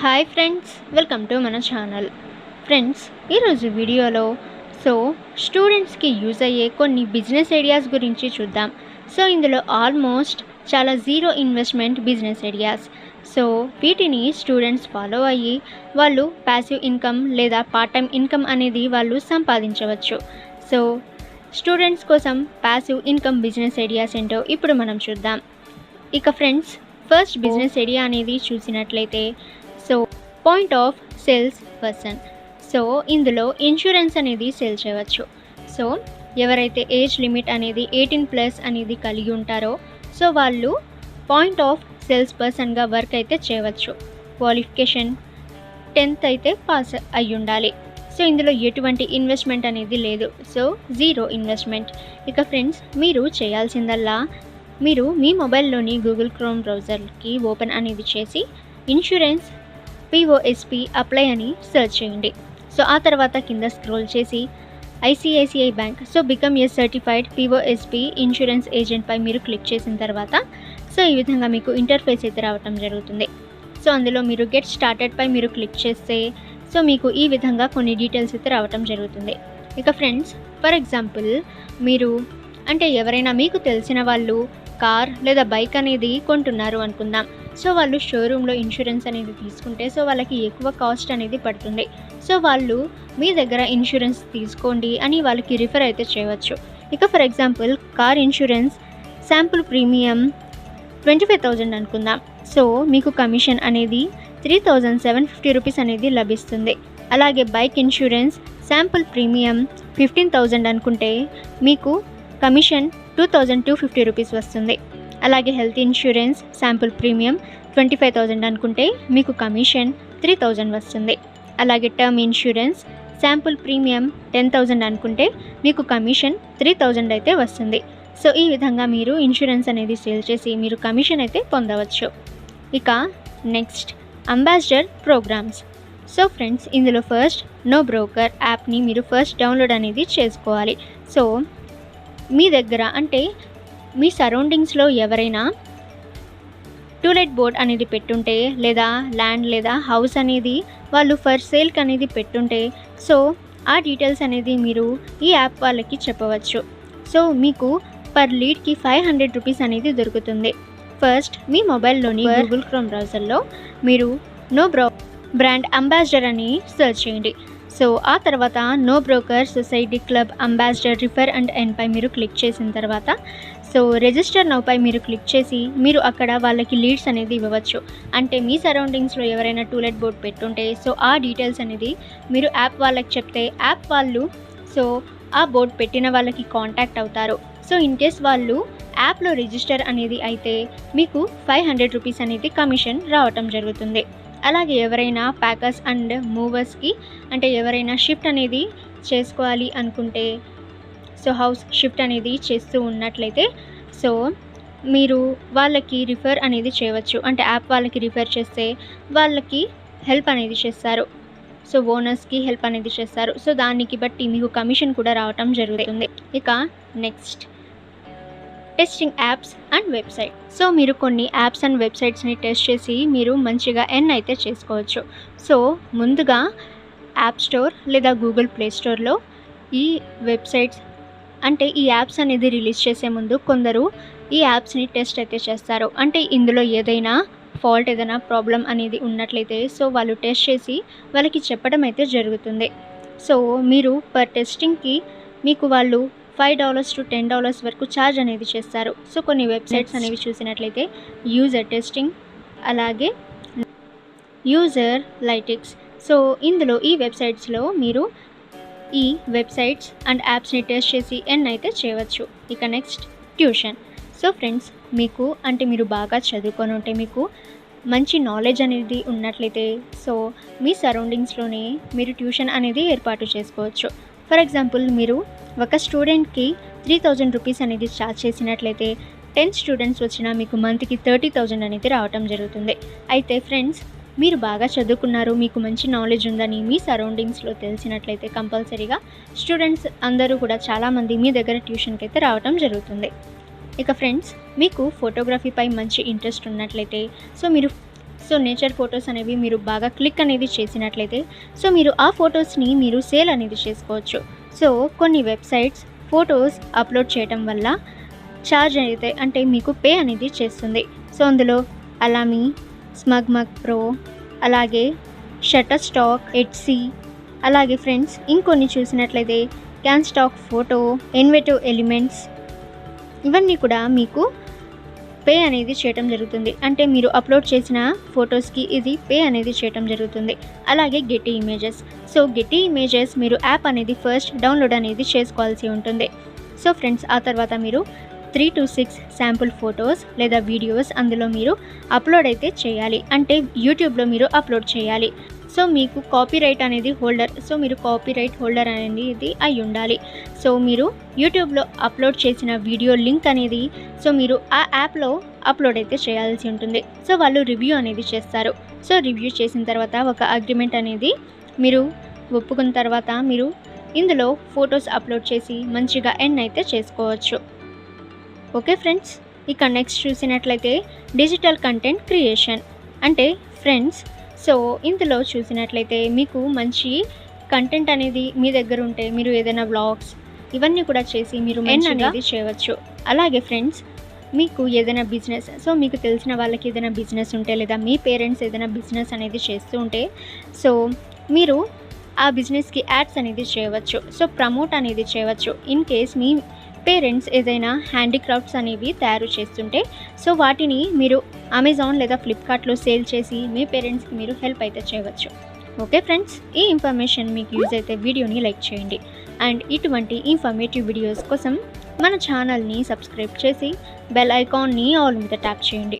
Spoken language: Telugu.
హాయ్ ఫ్రెండ్స్, వెల్కమ్ టు మన ఛానల్. ఫ్రెండ్స్, ఈరోజు వీడియోలో స్టూడెంట్స్కి యూజ్ అయ్యే కొన్ని బిజినెస్ ఐడియాస్ గురించి చూద్దాం. ఇందులో ఆల్మోస్ట్ చాలా జీరో ఇన్వెస్ట్మెంట్ బిజినెస్ ఐడియాస్. వీటిని స్టూడెంట్స్ ఫాలో అయ్యి వాళ్ళు ప్యాసివ్ ఇన్కమ్ లేదా పార్ట్ టైం ఇన్కమ్ అనేది వాళ్ళు సంపాదించవచ్చు. స్టూడెంట్స్ కోసం ప్యాసివ్ ఇన్కమ్ బిజినెస్ ఐడియాస్ ఏంటో ఇప్పుడు మనం చూద్దాం. ఇక ఫ్రెండ్స్, ఫస్ట్ బిజినెస్ ఐడియా అనేది చూసినట్లయితే పాయింట్ ఆఫ్ సేల్స్ పర్సన్. ఇందులో ఇన్సూరెన్స్ అనేది సేల్ చేయవచ్చు. ఎవరైతే ఏజ్ లిమిట్ అనేది 18+ అనేది కలిగి ఉంటారో వాళ్ళు పాయింట్ ఆఫ్ సేల్స్ పర్సన్గా వర్క్ అయితే చేయవచ్చు. క్వాలిఫికేషన్ 10th అయితే పాస్ అయ్యి ఉండాలి. ఇందులో ఎటువంటి ఇన్వెస్ట్మెంట్ అనేది లేదు. Zero investment. ఇక ఫ్రెండ్స్, మీరు చేయాల్సిందల్లా మీరు మీ మొబైల్లోని గూగుల్ క్రోమ్ బ్రౌజర్కి ఓపెన్ అనేది చేసి ఇన్సూరెన్స్ POSP అప్లై అని సెర్చ్ చేయండి. ఆ తర్వాత కింద స్క్రోల్ చేసి ICICI bank become a certified POSP insurance ఏజెంట్పై మీరు క్లిక్ చేసిన తర్వాత ఈ విధంగా మీకు ఇంటర్ఫేస్ అయితే రావటం జరుగుతుంది. అందులో మీరు గెట్ స్టార్టెడ్ పై మీరు క్లిక్ చేస్తే మీకు ఈ విధంగా కొన్ని డీటెయిల్స్ అయితే రావటం జరుగుతుంది. ఇక ఫ్రెండ్స్, ఫర్ ఎగ్జాంపుల్ మీరు ఎవరైనా మీకు తెలిసిన వాళ్ళు కార్ లేదా బైక్ అనేది కొంటున్నారు అనుకుందాం. వాళ్ళు షోరూంలో ఇన్సూరెన్స్ అనేది తీసుకుంటే వాళ్ళకి ఎక్కువ కాస్ట్ అనేది పడుతుంది. వాళ్ళు మీ దగ్గర ఇన్సూరెన్స్ తీసుకోండి అని వాళ్ళకి రిఫర్ అయితే చేయవచ్చు. ఇక for example car insurance sample premium 25,000 అనుకుందాం. మీకు కమిషన్ అనేది 3,750 రూపీస్ అనేది లభిస్తుంది. అలాగే బైక్ ఇన్సూరెన్స్ శాంపుల్ ప్రీమియం 15,000 అనుకుంటే మీకు కమిషన్ 2,250 రూపీస్ వస్తుంది. అలాగే హెల్త్ ఇన్సూరెన్స్ శాంపుల్ ప్రీమియం 25,000 అనుకుంటే మీకు కమిషన్ 3,000 వస్తుంది. అలాగే టర్మ్ ఇన్సూరెన్స్ శాంపుల్ ప్రీమియం 10,000 అనుకుంటే మీకు కమిషన్ 3,000 అయితే వస్తుంది. ఈ విధంగా మీరు ఇన్సూరెన్స్ అనేది సేల్ చేసి మీరు కమిషన్ అయితే పొందవచ్చు. ఇక నెక్స్ట్, అంబాసిడర్ ప్రోగ్రామ్స్. ఫ్రెండ్స్, ఇందులో ఫస్ట్ నో బ్రోకర్ యాప్ని మీరు ఫస్ట్ డౌన్లోడ్ అనేది చేసుకోవాలి. మీ దగ్గర మీ సరౌండింగ్స్లో ఎవరైనా టూలెట్ బోర్డ్ అనేది పెట్టుంటే లేదా ల్యాండ్ లేదా హౌస్ అనేది వాళ్ళు ఫర్ సేల్కి అనేది పెట్టుంటే ఆ డీటెయిల్స్ అనేది మీరు ఈ యాప్ వాళ్ళకి చెప్పవచ్చు. మీకు పర్ లీడ్కి 500 రూపీస్ అనేది దొరుకుతుంది. ఫస్ట్ మీ మొబైల్లోని గూగుల్ క్రోమ్ బ్రౌజర్లో మీరు నో బ్రాండ్ అంబాసిడర్ అని సెర్చ్ చేయండి. ఆ తర్వాత no broker society club ambassador refer and earn పై మీరు క్లిక్ చేసిన తర్వాత రిజిస్టర్ నౌ పై మీరు క్లిక్ చేసి మీరు అక్కడ వాళ్ళకి లీడ్స్ అనేది ఇవ్వవచ్చు. మీ సరౌండింగ్స్లో ఎవరైనా టూలెట్ బోర్డ్ పెట్టుంటే ఆ డీటెయిల్స్ అనేది మీరు యాప్ వాళ్ళకి చెప్తే యాప్ వాళ్ళు ఆ బోర్డ్ పెట్టిన వాళ్ళకి కాంటాక్ట్ అవుతారు. ఇన్ కేస్ వాళ్ళు యాప్లో రిజిస్టర్ అనేది అయితే మీకు 500 రూపీస్ అనేది కమిషన్ రావటం జరుగుతుంది. అలాగే ఎవరైనా ప్యాకర్స్ అండ్ మూవర్స్కి ఎవరైనా షిఫ్ట్ అనేది చేసుకోవాలి అనుకుంటే హౌస్ షిఫ్ట్ అనేది చేస్తూ ఉన్నట్లయితే మీరు వాళ్ళకి రిఫర్ అనేది చేయవచ్చు. యాప్ వాళ్ళకి రిఫర్ చేస్తే వాళ్ళకి హెల్ప్ అనేది చేస్తారు. ఓనర్స్కి హెల్ప్ అనేది చేస్తారు. దానికి బట్టి మీకు కమిషన్ కూడా రావటం జరుగుతుంది. ఇక next, testing apps and website. మీరు కొన్ని యాప్స్ అండ్ వెబ్సైట్స్ని టెస్ట్ చేసి మీరు మంచిగా ఎర్న్ అయితే చేసుకోవచ్చు. ముందుగా యాప్ స్టోర్ లేదా గూగుల్ ప్లే స్టోర్లో ఈ వెబ్సైట్స్ ఈ యాప్స్ అనేది రిలీజ్ చేసే ముందు కొందరు ఈ యాప్స్ని టెస్ట్ అయితే చేస్తారు. ఇందులో ఏదైనా ఫాల్ట్ ఏదైనా ప్రాబ్లం అనేది ఉన్నట్లయితే వాళ్ళు టెస్ట్ చేసి వాళ్ళకి చెప్పడం అయితే జరుగుతుంది. మీరు పర్ టెస్టింగ్కి మీకు వాళ్ళు $5 to $10 వరకు ఛార్జ్ అనేది చేస్తారు. కొన్ని వెబ్సైట్స్ అనేవి చూసినట్లయితే యూజర్ టెస్టింగ్, అలాగే యూజర్ లైటిక్స్. ఇందులో ఈ వెబ్సైట్స్లో మీరు ఈ వెబ్సైట్స్ అండ్ యాప్స్ని టెస్ట్ చేసి ఎర్న్ అయితే చేయవచ్చు. ఇక నెక్స్ట్, ట్యూషన్. ఫ్రెండ్స్, మీకు మీరు బాగా చదువుకొని ఉంటే మీకు మంచి నాలెడ్జ్ అనేది ఉన్నట్లయితే మీ సరౌండింగ్స్లోనే మీరు ట్యూషన్ అనేది ఏర్పాటు చేసుకోవచ్చు. ఫర్ ఎగ్జాంపుల్, మీరు ఒక స్టూడెంట్కి 3,000 రూపీస్ అనేది ఛార్జ్ చేసినట్లయితే 10 స్టూడెంట్స్ వచ్చినా మీకు మంత్కి 30,000 అనేది రావటం జరుగుతుంది. అయితే ఫ్రెండ్స్, మీరు బాగా చదువుకున్నారు, మీకు మంచి నాలెడ్జ్ ఉందని మీ సరౌండింగ్స్లో తెలిసినట్లయితే కంపల్సరీగా స్టూడెంట్స్ అందరూ కూడా చాలామంది మీ దగ్గర ట్యూషన్కి అయితే రావటం జరుగుతుంది. ఇక ఫ్రెండ్స్, మీకు ఫోటోగ్రఫీపై మంచి ఇంట్రెస్ట్ ఉన్నట్లయితే మీరు సో నేచర్ ఫొటోస్ అనేవి మీరు బాగా క్లిక్ అనేది చేసినట్లయితే సో మీరు ఆ ఫొటోస్ని మీరు సేల్ అనేది చేసుకోవచ్చు. సో కొన్ని వెబ్సైట్స్ ఫొటోస్ అప్లోడ్ చేయటం వల్ల ఛార్జ్ అయితే అంటే మీకు పే అనేది చేస్తుంది. సో అందులో అలామీ, స్మగ్మగ్ ప్రో, అలాగే షటర్ స్టాక్, ఎట్సీ, అలాగే ఫ్రెండ్స్ ఇంకొన్ని చూసినట్లయితే క్యాన్ స్టాక్ ఫోటో, ఇన్వెటివ్ ఎలిమెంట్స్, ఇవన్నీ కూడా మీకు పే అనేది చేయటం జరుగుతుంది. అంటే మీరు అప్లోడ్ చేసిన ఫొటోస్కి ఇది పే అనేది చేయటం జరుగుతుంది. అలాగే Getty images. So Getty images మీరు యాప్ అనేది ఫస్ట్ డౌన్లోడ్ అనేది చేసుకోవాల్సి ఉంటుంది. సో ఫ్రెండ్స్ ఆ తర్వాత మీరు 3 to 6 శాంపుల్ ఫొటోస్ లేదా వీడియోస్ అందులో మీరు అప్లోడ్ అయితే చేయాలి. అంటే యూట్యూబ్లో మీరు అప్లోడ్ చేయాలి. సో మీకు కాపీరైట్ అనేది హోల్డర్, సో మీరు కాపీరైట్ హోల్డర్ అనేది అయి ఉండాలి. సో మీరు యూట్యూబ్లో అప్లోడ్ చేసిన వీడియో లింక్ అనేది సో మీరు ఆ యాప్లో అప్లోడ్ అయితే చేయాల్సి ఉంటుంది. సో వాళ్ళు రివ్యూ అనేది చేస్తారు. సో రివ్యూ చేసిన తర్వాత ఒక అగ్రిమెంట్ అనేది మీరు ఒప్పుకున్న తర్వాత మీరు ఇందులో ఫొటోస్ అప్లోడ్ చేసి మంచిగా ఎర్న్ అయితే చేసుకోవచ్చు. ఓకే ఫ్రెండ్స్, ఇక నెక్స్ట్ చూసినట్లయితే డిజిటల్ కంటెంట్ క్రియేషన్. అంటే ఫ్రెండ్స్ సో ఇందులో చూసినట్లయితే మీకు మంచి కంటెంట్ అనేది మీ దగ్గర ఉంటే మీరు ఏదైనా వ్లాగ్స్ ఇవన్నీ కూడా చేసి మీరు ఎర్న్ అనేది చేయవచ్చు. అలాగే ఫ్రెండ్స్ మీకు ఏదైనా బిజినెస్, సో మీకు తెలిసిన వాళ్ళకి ఏదైనా బిజినెస్ ఉంటే లేదా మీ పేరెంట్స్ ఏదైనా బిజినెస్ అనేది చేస్తూ ఉంటే సో మీరు ఆ బిజినెస్కి యాడ్స్ అనేది చేయవచ్చు. సో ప్రమోట్ అనేది చేయవచ్చు. ఇన్ కేస్ మీ పేరెంట్స్ ఏదైనా హ్యాండీక్రాఫ్ట్స్ అనేవి తయారు చేస్తుంటే సో వాటిని మీరు అమెజాన్ లేదా ఫ్లిప్కార్ట్లో సేల్ చేసి మీ పేరెంట్స్కి మీరు హెల్ప్ అయితే చేయవచ్చు. ఓకే ఫ్రెండ్స్, ఈ ఇన్ఫర్మేషన్ మీకు యూజ్ అయితే వీడియోని లైక్ చేయండి. అండ్ ఇటువంటి ఇన్ఫర్మేటివ్ వీడియోస్ కోసం మన ఛానల్ని సబ్స్క్రైబ్ చేసి బెల్ ఐకాన్ని ఆల్ మీద ట్యాప్ చేయండి.